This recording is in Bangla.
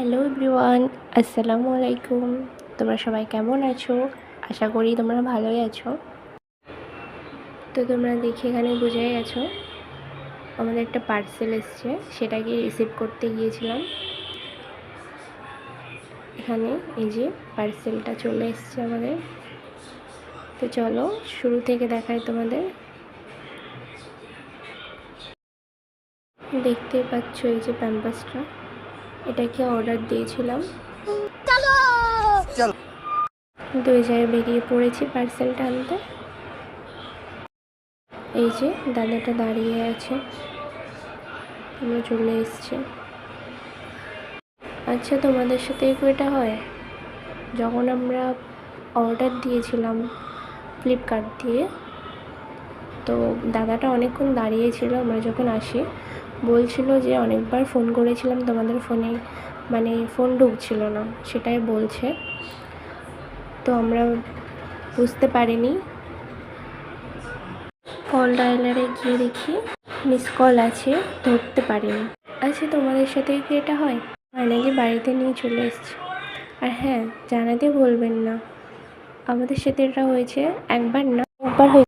হ্যালো এভরিওয়ান, আসসালামু আলাইকুম। তোমরা সবাই কেমন আছো? আশা করি তোমরা ভালোই আছো। তো তোমরা দেখে এখানে বুঝেই গেছো আমাদের একটা পার্সেল এসছে, সেটাকে রিসিভ করতে গিয়েছিলাম। এখানে এই যে পার্সেলটা চলে এসছে আমাদের। তো চলো শুরু থেকে দেখাই তোমাদের। দেখতেই পাচ্ছ এই যে প্যাম্পাসটা, এটাকে অর্ডার দিয়েছিলাম। তো এই জায়গায় বেরিয়ে পড়েছি পার্সেলটা আনতে। এই যে দাদাটা দাঁড়িয়ে আছে, আমরা চলে এসছি। আচ্ছা, তোমাদের সাথে এটা হয়? যখন আমরা অর্ডার দিয়েছিলাম ফ্লিপকার্ট দিয়ে, তো দাদাটা অনেকক্ষণ দাঁড়িয়েছিল। আমরা যখন আসি বলছিল যে অনেকবার ফোন করেছিলাম তোমাদের ফোনে, মানে ফোন ঢুকছিল না, সেটাই বলছে। তো আমরা বুঝতে পারিনি, কল ডায়ালারে গিয়ে দেখি মিস কল আছে, ধরতে পারিনি। আচ্ছা, তোমাদের সাথে কি এটা হয়? ফাইনালি বাড়িতে নিয়ে চলে এসেছি। আর হ্যাঁ, জানাতে বলবেন না, আমাদের সাথে এটা হয়েছে একবার না, একবার হয়েছে।